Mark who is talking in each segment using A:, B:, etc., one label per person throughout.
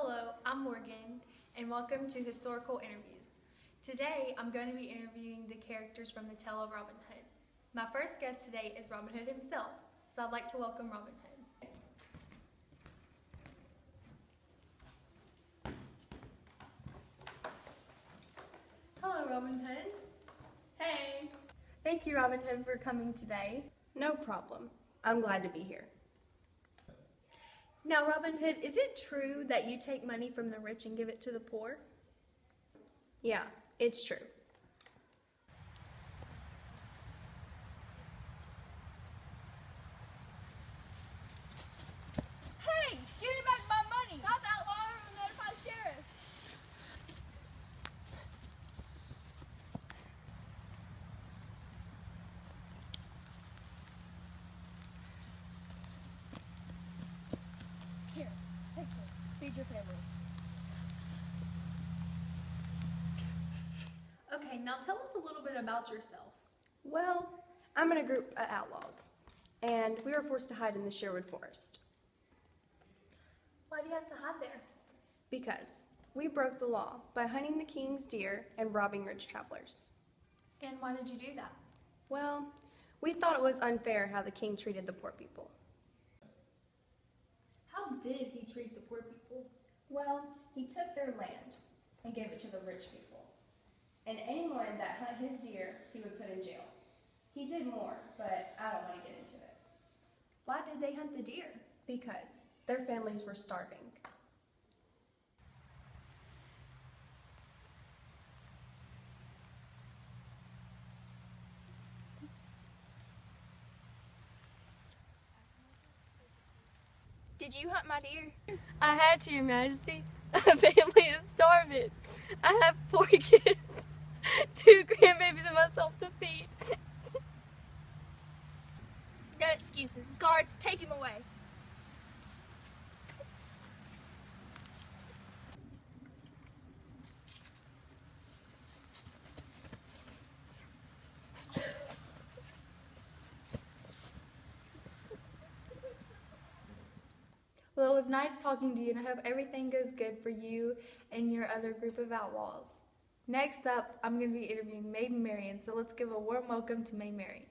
A: Hello, I'm Morgan, and welcome to Historical Interviews. Today, I'm going to be interviewing the characters from the tale of Robin Hood. My first guest today is Robin Hood himself, so I'd like to welcome Robin Hood. Hello, Robin Hood.
B: Hey!
A: Thank you, Robin Hood, for coming today.
B: No problem. I'm glad to be here.
A: Now, Robin Hood, is it true that you take money from the rich and give it to the poor?
B: Yeah, it's true.
C: Hey, give me back my money! Stop outlawing and notify the sheriff! Here, take this. Feed your family.
A: Okay, now tell us a little bit about yourself.
B: Well, I'm in a group of outlaws, and we were forced to hide in the Sherwood Forest
A: Why do you have to hide there?
B: because we broke the law by hunting the king's deer and robbing rich travelers.
A: And why did you do that?
B: Well, we thought it was unfair how the king treated the poor people.
A: How did he treat the poor people?
B: Well, he took their land and gave it to the rich people. And anyone that hunt his deer, he would put in jail. He did more, but I don't want to get into it.
A: Why did they hunt the deer?
B: Because their families were starving.
C: Did you hunt my deer? I had to, Your Majesty. My family is starving. I have 4 kids, 2 grandbabies, and myself to feed. No excuses. Guards, take him away.
A: Well, it was nice talking to you, and I hope everything goes good for you and your other group of outlaws. Next up, I'm going to be interviewing Maid Marian, so let's give a warm welcome to Maid Marian.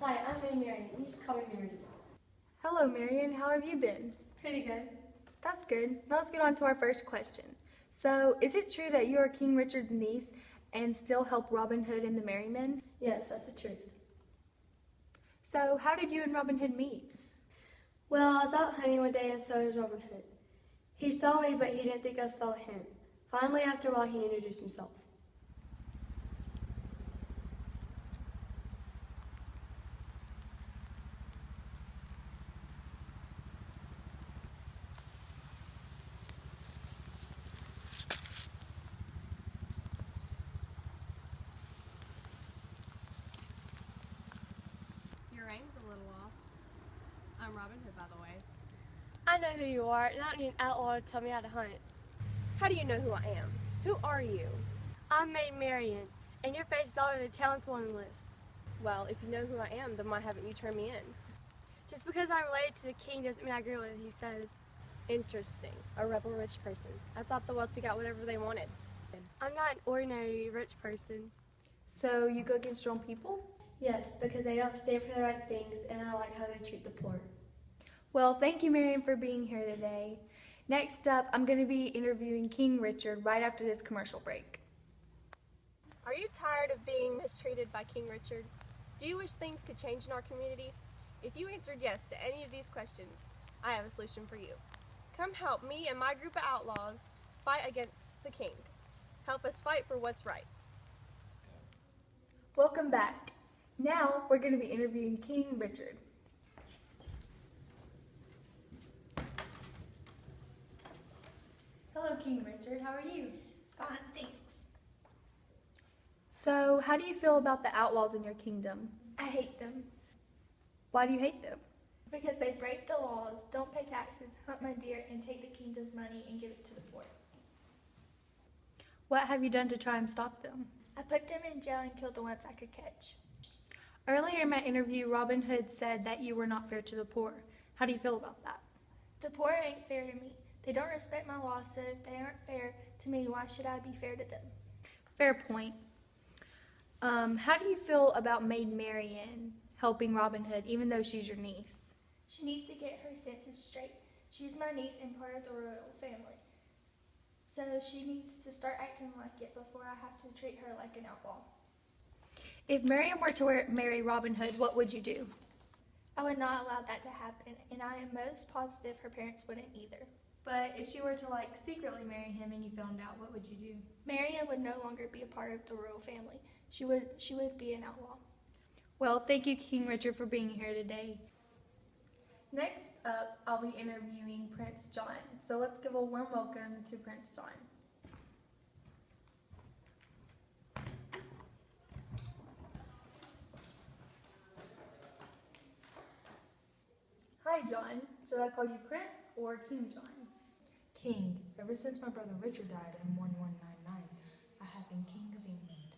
D: Hi, I'm Maid Marian. You just call me Marian.
A: Hello, Marian. How have you been?
D: Pretty good.
A: That's good. Now let's get on to our first question. So, is it true that you are King Richard's niece and still help Robin Hood and the Merry Men?
D: Yes, that's the truth.
A: So, how did you and Robin Hood meet?
D: Well, I was out hunting one day and so was Robin Hood. He saw me, but he didn't think I saw him. Finally, after a while, he introduced himself.
B: Your aim's a little off. I'm Robin Hood, by the way.
C: I know who you are, and I don't need an outlaw to tell me how to hunt.
B: How do you know who I am? Who are you?
C: I'm Maid Marian, and your face is all over the town's wanted list.
B: Well, if you know who I am, then why haven't you turned me in?
C: Just because I'm related to the king doesn't mean I agree with what he says.
B: Interesting. A rebel rich person. I thought the wealthy got whatever they wanted.
C: I'm not an ordinary rich person.
A: So, you go against your own people?
D: Yes, because they don't stand for the right things, and I don't like how they treat the poor.
A: Well, thank you, Marian, for being here today. Next up, I'm going to be interviewing King Richard right after this commercial break.
B: Are you tired of being mistreated by King Richard? Do you wish things could change in our community? If you answered yes to any of these questions, I have a solution for you. Come help me and my group of outlaws fight against the king. Help us fight for what's right.
A: Welcome back. Now, we're going to be interviewing King Richard. Hello, King Richard. How are you?
D: Fine, thanks.
A: So, how do you feel about the outlaws in your kingdom?
D: I hate them
A: Why do you hate them?
D: because they break the laws, don't pay taxes, hunt my deer, and take the kingdom's money and give it to the poor.
A: What have you done to try and stop them?
D: I put them in jail and killed the ones I could catch.
A: Earlier in my interview, Robinhood said that you were not fair to the poor. How do you feel about that?
E: The poor ain't fair to me. They don't respect my law, so if they aren't fair to me, why should I be fair to them?
A: Fair point. How do you feel about Maid Marian helping Robinhood, even though she's your niece?
E: She needs to get her senses straight. She's my niece and part of the royal family. So she needs to start acting like it before I have to treat her like an outlaw.
A: If Marian were to marry Robinhood, what would you do?
E: I would not allow that to happen, and I am most positive her parents wouldn't either.
A: But if she were to secretly marry him and you found out, what would you do?
E: Marian would no longer be a part of the royal family. She would be an outlaw.
A: Well, thank you, King Richard, for being here today. Next up, I'll be interviewing Prince John. So let's give a warm welcome to Prince John. Hi, John. Should I call you Prince or King John?
F: King. Ever since my brother Richard died in 1199, I have been King of England.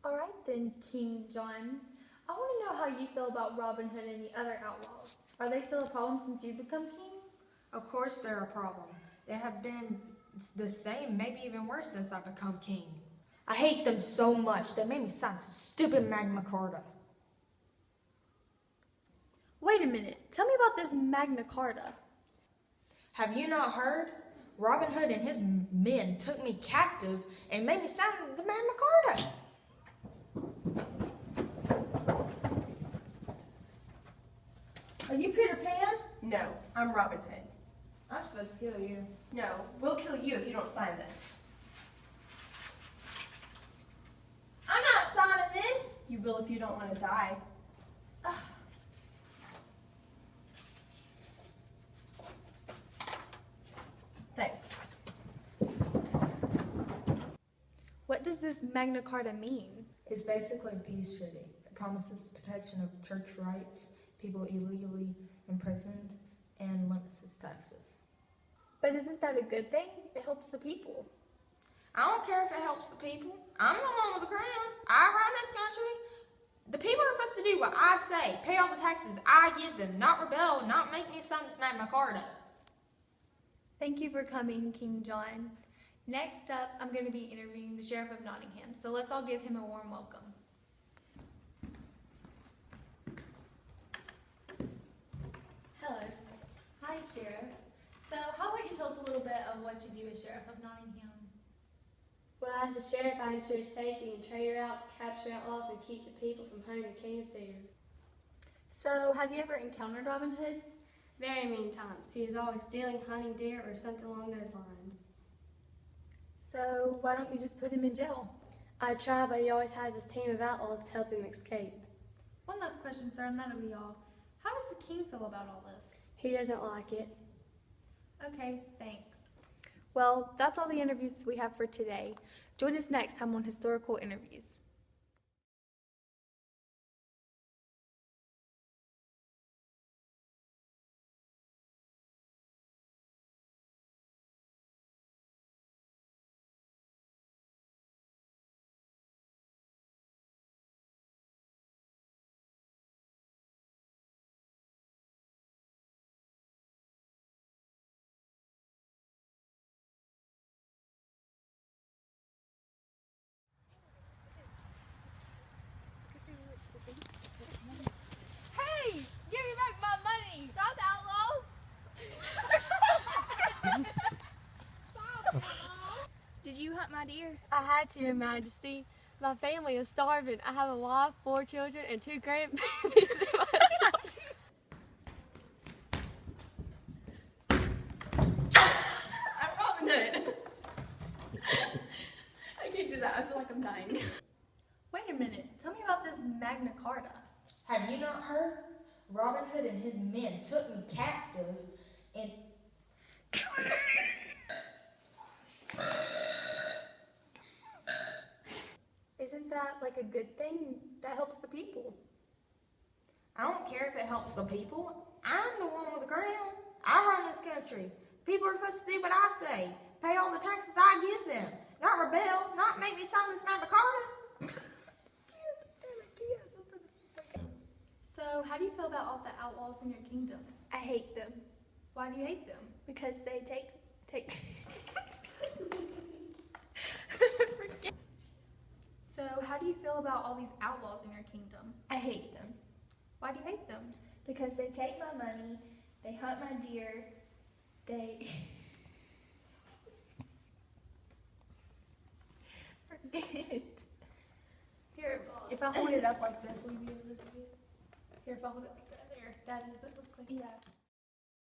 A: All right then, King John. I want to know how you feel about Robinhood and the other outlaws. Are they still a problem since you become king?
F: Of course they're a problem. They have been the same, maybe even worse since I've become king. I hate them so much. They made me sign a stupid Magna Carta.
A: Wait a minute. Tell me about this Magna Carta.
F: Have you not heard? Robinhood and his men took me captive and made me sign the Magna Carta.
A: Are you Peter Pan?
B: No, I'm Robin Hood.
F: I'm supposed to kill you.
B: No, we'll kill you if you don't sign this.
A: I'm not signing this.
B: You will if you don't want to die.
A: Ugh.
B: Thanks.
A: What does this Magna Carta mean?
F: It's basically a peace treaty. It promises the protection of church rights, people illegally imprisoned, and limits its taxes.
A: But isn't that a good thing? It helps the people.
F: I don't care if it helps the people. I'm the one with the crown. I run this country. The people are supposed to do what I say, pay all the taxes I give them, not rebel, not make me sign this Magna Carta.
A: Thank you for coming, King John. Next up, I'm going to be interviewing the Sheriff of Nottingham, so let's all give him a warm welcome. Hello. Hi, Sheriff. So, how about you tell us a little bit of what you do as Sheriff of Nottingham?
D: Well, as a sheriff, I ensure safety in trade routes, capture outlaws, and keep the people from hunting the king's deer.
A: So, have you ever encountered Robin Hood?
D: Very many times. He is always stealing, hunting deer, or something along those lines.
A: So, why don't you just put him in jail?
D: I try, but he always has his team of outlaws to help him escape.
A: One last question, sir, and that'll be all. How does the king feel about all this?
D: He doesn't like it.
A: Okay, thanks. Well, that's all the interviews we have for today. Join us next time on Historical Interviews.
C: Hey, give me back my money. Stop, outlaw. Did you hunt my deer?
D: I had to, Your Majesty. My family is starving. I have a wife, 4 children, and 2 grandbabies.
B: I'm Robin Hood. I can't do that. I feel like I'm dying.
A: Wait a minute. Tell me about this Magna Carta.
F: Have you not heard? Robinhood and his men took me captive and...
A: Isn't that like a good thing that helps the people?
F: I don't care if it helps the people. I'm the one with the crown. I run this country. People are supposed to do what I say. Pay all the taxes I give them. Not rebel. Not make me sign this Magna Carta.
A: how do you feel about all the outlaws in your kingdom?
E: I hate them
A: Why do you hate them?
E: because they take.
A: So, how do you feel about all these outlaws in your kingdom?
E: I hate them
A: Why do you hate them?
E: because they take my money, they hunt my deer, they.
A: Here, if I hold it up like this, will you be able to see it? Here, if I hold it like that, there. That does it look like?
E: Yeah.